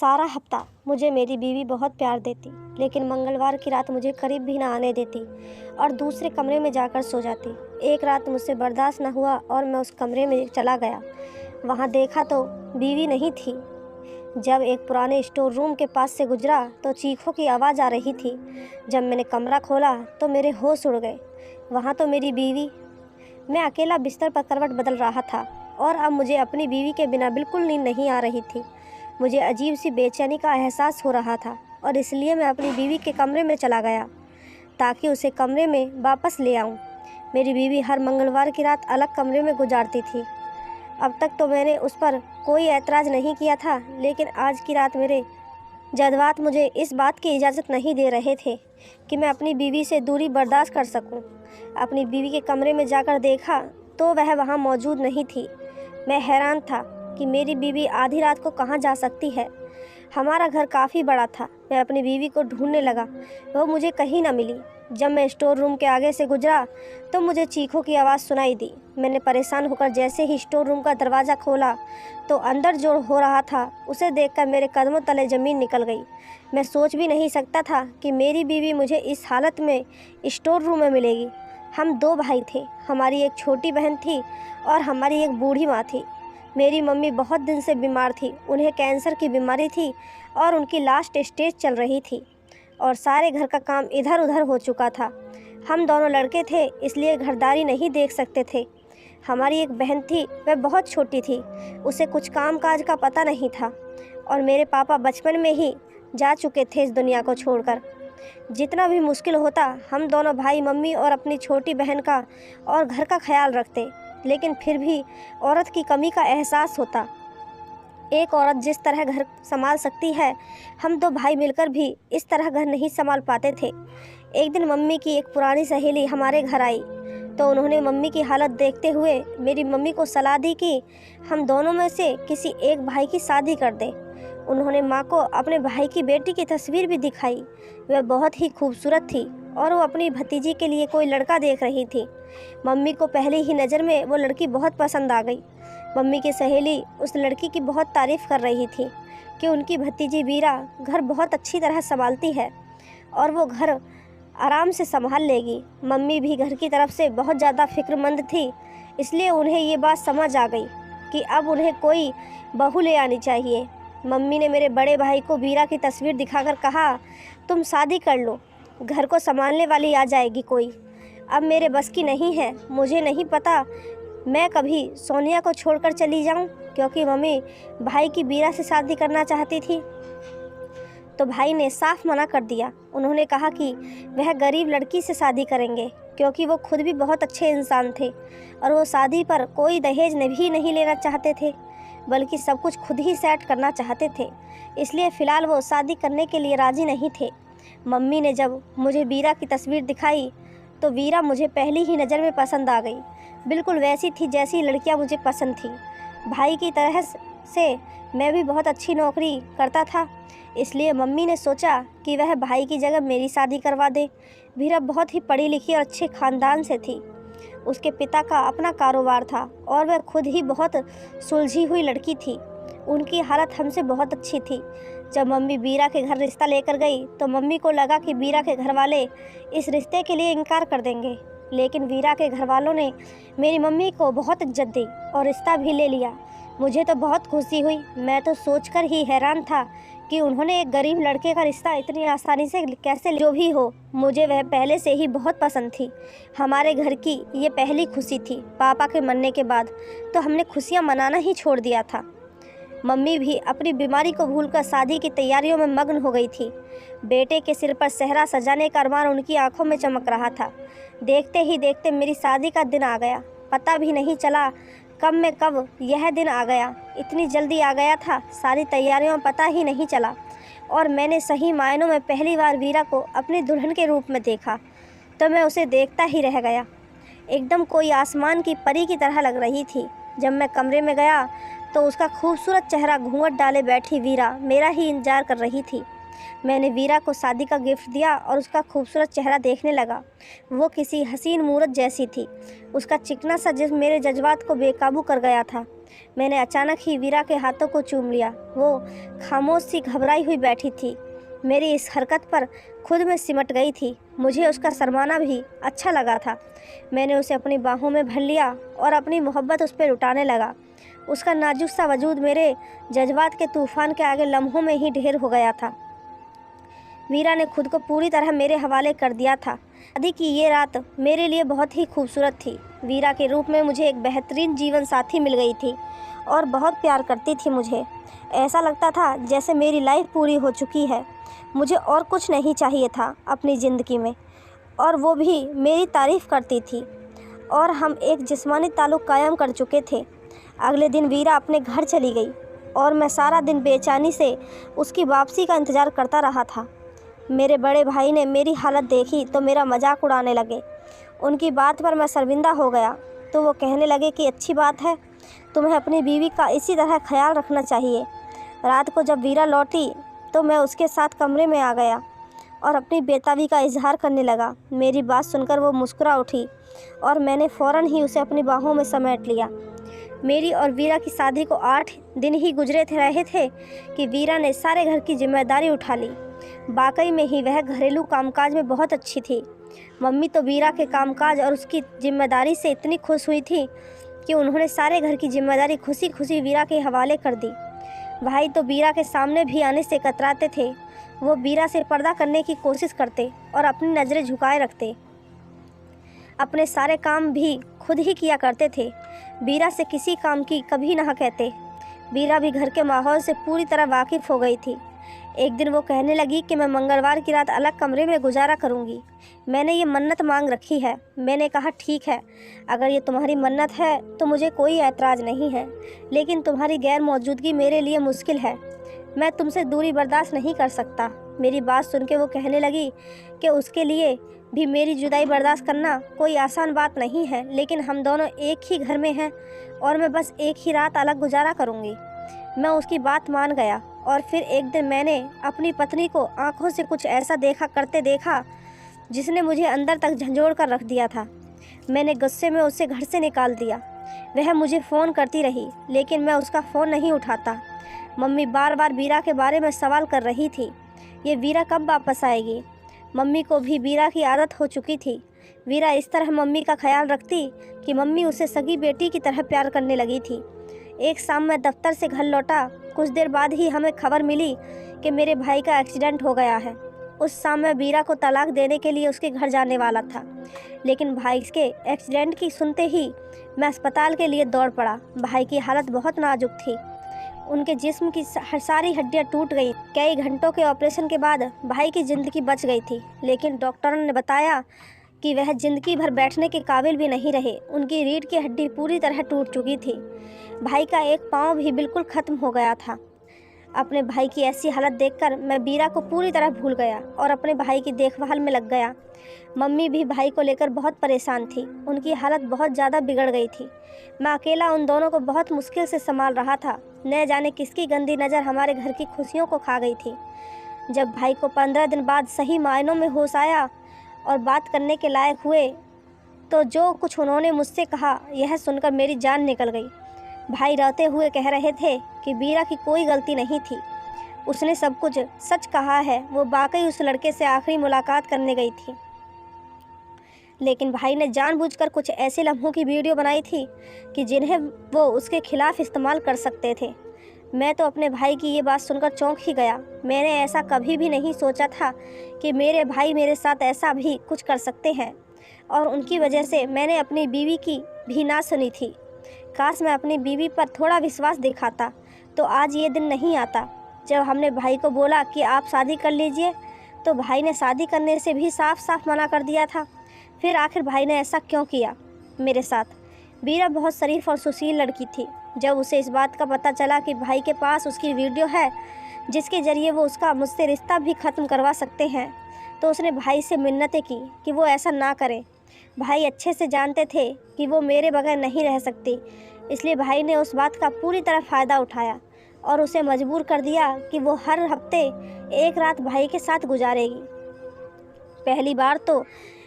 सारा हफ्ता मुझे मेरी बीवी बहुत प्यार देती, लेकिन मंगलवार की रात मुझे करीब भी ना आने देती और दूसरे कमरे में जाकर सो जाती। एक रात मुझसे बर्दाश्त न हुआ और मैं उस कमरे में चला गया। वहाँ देखा तो बीवी नहीं थी। जब एक पुराने स्टोर रूम के पास से गुजरा तो चीखों की आवाज़ आ रही थी। जब मैंने कमरा खोला तो मेरे होश उड़ गए। वहाँ तो मेरी बीवी। मैं अकेला बिस्तर पर करवट बदल रहा था और अब मुझे अपनी बीवी के बिना बिल्कुल नींद नहीं आ रही थी। मुझे अजीब सी बेचैनी का एहसास हो रहा था और इसलिए मैं अपनी बीवी के कमरे में चला गया ताकि उसे कमरे में वापस ले आऊं। मेरी बीवी हर मंगलवार की रात अलग कमरे में गुजारती थी। अब तक तो मैंने उस पर कोई ऐतराज़ नहीं किया था, लेकिन आज की रात मेरे जज़्बात मुझे इस बात की इजाज़त नहीं दे रहे थे कि मैं अपनी बीवी से दूरी बर्दाश्त कर सकूं। अपनी बीवी के कमरे में जाकर देखा तो वह वहां मौजूद नहीं थी। मैं हैरान था कि मेरी बीवी आधी रात को कहाँ जा सकती है। हमारा घर काफ़ी बड़ा था। मैं अपनी बीवी को ढूंढने लगा, वो मुझे कहीं ना मिली। जब मैं स्टोर रूम के आगे से गुजरा तो मुझे चीखों की आवाज़ सुनाई दी। मैंने परेशान होकर जैसे ही स्टोर रूम का दरवाज़ा खोला तो अंदर जो हो रहा था उसे देखकर मेरे कदमों तले ज़मीन निकल गई। मैं सोच भी नहीं सकता था कि मेरी बीवी मुझे इस हालत में स्टोर रूम में मिलेगी। हम दो भाई थे, हमारी एक छोटी बहन थी और हमारी एक बूढ़ी माँ थी। मेरी मम्मी बहुत दिन से बीमार थी, उन्हें कैंसर की बीमारी थी और उनकी लास्ट स्टेज चल रही थी और सारे घर का काम इधर उधर हो चुका था। हम दोनों लड़के थे, इसलिए घरदारी नहीं देख सकते थे। हमारी एक बहन थी, वह बहुत छोटी थी, उसे कुछ काम काज का पता नहीं था और मेरे पापा बचपन में ही जा चुके थे इस दुनिया को छोड़कर। जितना भी मुश्किल होता, हम दोनों भाई मम्मी और अपनी छोटी बहन का और घर का ख्याल रखते, लेकिन फिर भी औरत की कमी का एहसास होता। एक औरत जिस तरह घर संभाल सकती है, हम दो भाई मिलकर भी इस तरह घर नहीं संभाल पाते थे। एक दिन मम्मी की एक पुरानी सहेली हमारे घर आई तो उन्होंने मम्मी की हालत देखते हुए मेरी मम्मी को सलाह दी कि हम दोनों में से किसी एक भाई की शादी कर दें। उन्होंने माँ को अपने भाई की बेटी की तस्वीर भी दिखाई। वह बहुत ही खूबसूरत थी और वो अपनी भतीजी के लिए कोई लड़का देख रही थी। मम्मी को पहली ही नज़र में वो लड़की बहुत पसंद आ गई। मम्मी की सहेली उस लड़की की बहुत तारीफ़ कर रही थी कि उनकी भतीजी वीरा घर बहुत अच्छी तरह संभालती है और वो घर आराम से संभाल लेगी। मम्मी भी घर की तरफ से बहुत ज़्यादा फिक्रमंद थी, इसलिए उन्हें ये बात समझ आ गई कि अब उन्हें कोई बहू ले आनी चाहिए। मम्मी ने मेरे बड़े भाई को वीरा की तस्वीर दिखाकर कहा, तुम शादी कर लो, घर को संभालने वाली आ जाएगी कोई। अब मेरे बस की नहीं है। मुझे नहीं पता मैं कभी सोनिया को छोड़कर चली जाऊं, क्योंकि मम्मी भाई की वीरा से शादी करना चाहती थी तो भाई ने साफ मना कर दिया। उन्होंने कहा कि वह गरीब लड़की से शादी करेंगे, क्योंकि वो खुद भी बहुत अच्छे इंसान थे और वो शादी पर कोई दहेज भी नहीं लेना चाहते थे, बल्कि सब कुछ खुद ही सेट करना चाहते थे। इसलिए फ़िलहाल वो शादी करने के लिए राज़ी नहीं थे। मम्मी ने जब मुझे वीरा की तस्वीर दिखाई तो वीरा मुझे पहली ही नज़र में पसंद आ गई। बिल्कुल वैसी थी जैसी लड़कियां मुझे पसंद थी। भाई की तरह से मैं भी बहुत अच्छी नौकरी करता था, इसलिए मम्मी ने सोचा कि वह भाई की जगह मेरी शादी करवा दे। वीरा बहुत ही पढ़ी लिखी और अच्छे ख़ानदान से थी। उसके पिता का अपना कारोबार था और वह खुद ही बहुत सुलझी हुई लड़की थी। उनकी हालत हमसे बहुत अच्छी थी। जब मम्मी वीरा के घर रिश्ता लेकर गई तो मम्मी को लगा कि वीरा के घर वाले इस रिश्ते के लिए इनकार कर देंगे, लेकिन वीरा के घर वालों ने मेरी मम्मी को बहुत इज्जत दी और रिश्ता भी ले लिया। मुझे तो बहुत खुशी हुई। मैं तो सोचकर ही हैरान था कि उन्होंने एक गरीब लड़के का रिश्ता इतनी आसानी से कैसे जो भी हो, मुझे वह पहले से ही बहुत पसंद थी। हमारे घर की ये पहली खुशी थी। पापा के मरने के बाद तो हमने खुशियाँ मनाना ही छोड़ दिया था। मम्मी भी अपनी बीमारी को भूलकर शादी की तैयारियों में मग्न हो गई थी। बेटे के सिर पर सेहरा सजाने का अरमान उनकी आंखों में चमक रहा था। देखते ही देखते मेरी शादी का दिन आ गया। पता भी नहीं चला कब यह दिन आ गया। इतनी जल्दी आ गया था, सारी तैयारियों में पता ही नहीं चला और मैंने सही मायनों में पहली बार वीरा को अपनी दुल्हन के रूप में देखा तो मैं उसे देखता ही रह गया। एकदम कोई आसमान की परी की तरह लग रही थी। जब मैं कमरे में गया तो उसका खूबसूरत चेहरा घूंघट डाले बैठी वीरा मेरा ही इंतजार कर रही थी। मैंने वीरा को शादी का गिफ्ट दिया और उसका खूबसूरत चेहरा देखने लगा। वो किसी हसीन मूरत जैसी थी। उसका चिकना सा जिस्म मेरे जज्बात को बेकाबू कर गया था। मैंने अचानक ही वीरा के हाथों को चूम लिया। वो खामोश सी घबराई हुई बैठी थी। मेरी इस हरकत पर खुद में सिमट गई थी। मुझे उसका शर्माना भी अच्छा लगा था। मैंने उसे अपनी बाहों में भर लिया और अपनी मोहब्बत उस पर लुटाने लगा। उसका नाजुक सा वजूद मेरे जज्बात के तूफान के आगे लम्हों में ही ढेर हो गया था। वीरा ने खुद को पूरी तरह मेरे हवाले कर दिया था। शादी की ये रात मेरे लिए बहुत ही खूबसूरत थी। वीरा के रूप में मुझे एक बेहतरीन जीवन साथी मिल गई थी और बहुत प्यार करती थी मुझे। ऐसा लगता था जैसे मेरी लाइफ पूरी हो चुकी है। मुझे और कुछ नहीं चाहिए था अपनी ज़िंदगी में, और वो भी मेरी तारीफ़ करती थी और हम एक जिस्मानी ताल्लुक़ कायम कर चुके थे। अगले दिन वीरा अपने घर चली गई और मैं सारा दिन बेचैनी से उसकी वापसी का इंतज़ार करता रहा था। मेरे बड़े भाई ने मेरी हालत देखी तो मेरा मजाक उड़ाने लगे। उनकी बात पर मैं शर्मिंदा हो गया तो वो कहने लगे कि अच्छी बात है, तुम्हें अपनी बीवी का इसी तरह ख्याल रखना चाहिए। रात को जब वीरा लौटी तो मैं उसके साथ कमरे में आ गया और अपनी बेताबी का इजहार करने लगा। मेरी बात सुनकर वो मुस्कुरा उठी और मैंने फ़ौरन ही उसे अपनी बाहों में समेट लिया। मेरी और वीरा की शादी को 8 दिन ही गुजरे रहे थे कि वीरा ने सारे घर की जिम्मेदारी उठा ली। वाकई में ही वह घरेलू कामकाज में बहुत अच्छी थी। मम्मी तो वीरा के कामकाज और उसकी जिम्मेदारी से इतनी खुश हुई थी कि उन्होंने सारे घर की जिम्मेदारी खुशी खुशी वीरा के हवाले कर दी। भाई तो वीरा के सामने भी आने से कतराते थे। वो वीरा से पर्दा करने की कोशिश करते और अपनी नज़रें झुकाए रखते। अपने सारे काम भी खुद ही किया करते थे। वीरा से किसी काम की कभी ना कहते। वीरा भी घर के माहौल से पूरी तरह वाकिफ़ हो गई थी। एक दिन वो कहने लगी कि मैं मंगलवार की रात अलग कमरे में गुजारा करूंगी। मैंने ये मन्नत मांग रखी है। मैंने कहा ठीक है, अगर ये तुम्हारी मन्नत है तो मुझे कोई ऐतराज़ नहीं है, लेकिन तुम्हारी गैर मौजूदगी मेरे लिए मुश्किल है। मैं तुमसे दूरी बर्दाश्त नहीं कर सकता। मेरी बात सुन के वो कहने लगी कि उसके लिए भी मेरी जुदाई बर्दाश्त करना कोई आसान बात नहीं है, लेकिन हम दोनों एक ही घर में हैं और मैं बस एक ही रात अलग गुजारा करूँगी। मैं उसकी बात मान गया और फिर एक दिन मैंने अपनी पत्नी को आंखों से कुछ ऐसा करते देखा जिसने मुझे अंदर तक झंझोड़ कर रख दिया था। मैंने गुस्से में उसे घर से निकाल दिया। वह मुझे फ़ोन करती रही लेकिन मैं उसका फ़ोन नहीं उठाता। मम्मी बार बार वीरा के बारे में सवाल कर रही थी, ये वीरा कब वापस आएगी। मम्मी को भी वीरा की आदत हो चुकी थी। वीरा इस तरह मम्मी का ख्याल रखती कि मम्मी उसे सगी बेटी की तरह प्यार करने लगी थी। एक शाम मैं दफ्तर से घर लौटा। कुछ देर बाद ही हमें खबर मिली कि मेरे भाई का एक्सीडेंट हो गया है। उस शाम मैं वीरा को तलाक देने के लिए उसके घर जाने वाला था, लेकिन भाई के एक्सीडेंट की सुनते ही मैं अस्पताल के लिए दौड़ पड़ा। भाई की हालत बहुत नाजुक थी। उनके जिस्म की सारी हड्डियां टूट गई। कई घंटों के ऑपरेशन के बाद भाई की ज़िंदगी बच गई थी, लेकिन डॉक्टरों ने बताया कि वह ज़िंदगी भर बैठने के काबिल भी नहीं रहे। उनकी रीढ़ की हड्डी पूरी तरह टूट चुकी थी। भाई का एक पाँव भी बिल्कुल ख़त्म हो गया था। अपने भाई की ऐसी हालत देखकर मैं वीरा को पूरी तरह भूल गया और अपने भाई की देखभाल में लग गया। मम्मी भी भाई को लेकर बहुत परेशान थी। उनकी हालत बहुत ज़्यादा बिगड़ गई थी। मैं अकेला उन दोनों को बहुत मुश्किल से संभाल रहा था। न जाने किसकी गंदी नज़र हमारे घर की खुशियों को खा गई थी। जब भाई को 15 दिन बाद सही मायनों में होश आया और बात करने के लायक हुए तो जो कुछ उन्होंने मुझसे कहा, यह सुनकर मेरी जान निकल गई। भाई रोते हुए कह रहे थे कि वीरा की कोई गलती नहीं थी, उसने सब कुछ सच कहा है। वो वाकई उस लड़के से आखिरी मुलाकात करने गई थी, लेकिन भाई ने जानबूझकर कुछ ऐसे लम्हों की वीडियो बनाई थी कि जिन्हें वो उसके खिलाफ इस्तेमाल कर सकते थे। मैं तो अपने भाई की ये बात सुनकर चौंक ही गया। मैंने ऐसा कभी भी नहीं सोचा था कि मेरे भाई मेरे साथ ऐसा भी कुछ कर सकते हैं, और उनकी वजह से मैंने अपनी बीवी की भी ना सुनी थी। काश मैं अपनी बीवी पर थोड़ा विश्वास दिखाता तो आज ये दिन नहीं आता। जब हमने भाई को बोला कि आप शादी कर लीजिए तो भाई ने शादी करने से भी साफ साफ मना कर दिया था। फिर आखिर भाई ने ऐसा क्यों किया मेरे साथ? वीरा बहुत शरीफ और सुशील लड़की थी। जब उसे इस बात का पता चला कि भाई के पास उसकी वीडियो है जिसके ज़रिए वो उसका मुझसे रिश्ता भी ख़त्म करवा सकते हैं, तो उसने भाई से मिन्नतें की कि वो ऐसा ना करे। भाई अच्छे से जानते थे कि वो मेरे बगैर नहीं रह सकती, इसलिए भाई ने उस बात का पूरी तरह फ़ायदा उठाया और उसे मजबूर कर दिया कि वो हर हफ्ते एक रात भाई के साथ गुजारेगी। पहली बार तो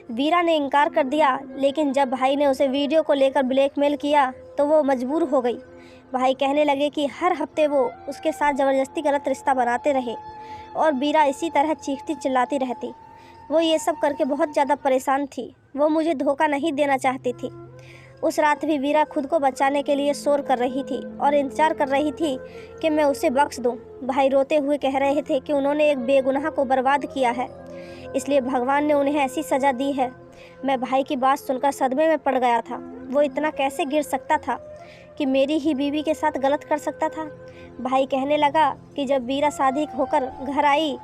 वीरा ने इनकार कर दिया, लेकिन जब भाई ने उसे वीडियो को लेकर ब्लैकमेल किया तो वो मजबूर हो गई। भाई कहने लगे कि हर हफ्ते वो उसके साथ ज़बरदस्ती गलत रिश्ता बनाते रहे और वीरा इसी तरह चीखती चिल्लाती रहती। वो ये सब करके बहुत ज़्यादा परेशान थी। वो मुझे धोखा नहीं देना चाहती थी। उस रात भी वीरा खुद को बचाने के लिए शोर कर रही थी और इंतज़ार कर रही थी कि मैं उसे बख्श दूं। भाई रोते हुए कह रहे थे कि उन्होंने एक बेगुनाह को बर्बाद किया है, इसलिए भगवान ने उन्हें ऐसी सज़ा दी है। मैं भाई की बात सुनकर सदमे में पड़ गया था। वो इतना कैसे गिर सकता था कि मेरी ही बीवी के साथ गलत कर सकता था। भाई कहने लगा कि जब वीरा शादी होकर घर आई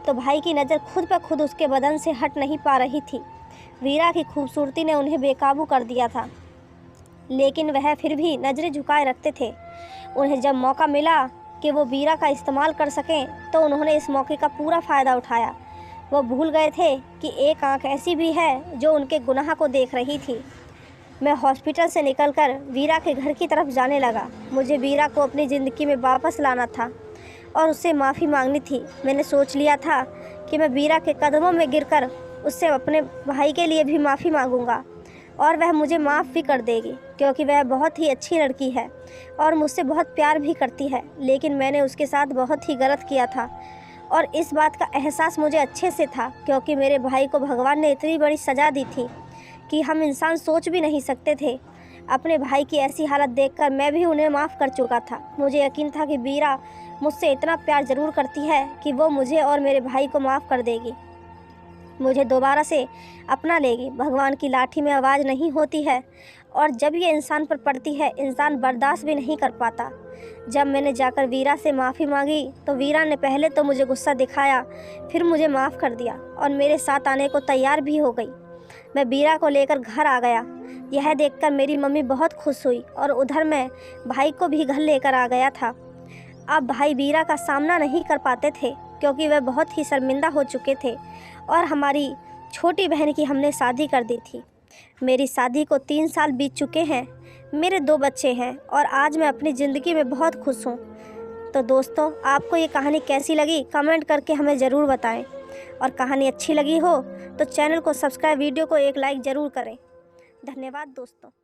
तो भाई की नज़र खुद ब खुद उसके बदन से हट नहीं पा रही थी। वीरा की खूबसूरती ने उन्हें बेकाबू कर दिया था, लेकिन वह फिर भी नज़रें झुकाए रखते थे। उन्हें जब मौका मिला कि वो वीरा का इस्तेमाल कर सकें तो उन्होंने इस मौके का पूरा फ़ायदा उठाया। वो भूल गए थे कि एक आंख ऐसी भी है जो उनके गुनाह को देख रही थी। मैं हॉस्पिटल से निकलकर वीरा के घर की तरफ जाने लगा। मुझे वीरा को अपनी ज़िंदगी में वापस लाना था और उससे माफ़ी मांगनी थी। मैंने सोच लिया था कि मैं वीरा के कदमों में गिरकर उससे अपने भाई के लिए भी माफ़ी मांगूंगा और वह मुझे माफ़ भी कर देगी, क्योंकि वह बहुत ही अच्छी लड़की है और मुझसे बहुत प्यार भी करती है। लेकिन मैंने उसके साथ बहुत ही गलत किया था और इस बात का एहसास मुझे अच्छे से था, क्योंकि मेरे भाई को भगवान ने इतनी बड़ी सज़ा दी थी कि हम इंसान सोच भी नहीं सकते थे। अपने भाई की ऐसी हालत देखकर मैं भी उन्हें माफ़ कर चुका था। मुझे यकीन था कि वीरा मुझसे इतना प्यार ज़रूर करती है कि वो मुझे और मेरे भाई को माफ़ कर देगी, मुझे दोबारा से अपना लेगी। भगवान की लाठी में आवाज़ नहीं होती है और जब ये इंसान पर पड़ती है इंसान बर्दाश्त भी नहीं कर पाता। जब मैंने जाकर वीरा से माफ़ी मांगी तो वीरा ने पहले तो मुझे गुस्सा दिखाया, फिर मुझे माफ़ कर दिया और मेरे साथ आने को तैयार भी हो गई। मैं वीरा को लेकर घर आ गया। यह देखकर मेरी मम्मी बहुत खुश हुई और उधर मैं भाई को भी घर लेकर आ गया था। अब भाई वीरा का सामना नहीं कर पाते थे, क्योंकि वह बहुत ही शर्मिंदा हो चुके थे और हमारी छोटी बहन की हमने शादी कर दी थी। मेरी शादी को 3 साल बीत चुके हैं। मेरे 2 बच्चे हैं और आज मैं अपनी ज़िंदगी में बहुत खुश हूँ। तो दोस्तों, आपको ये कहानी कैसी लगी कमेंट करके हमें ज़रूर बताएं और कहानी अच्छी लगी हो तो चैनल को सब्सक्राइब, वीडियो को एक लाइक ज़रूर करें। धन्यवाद दोस्तों।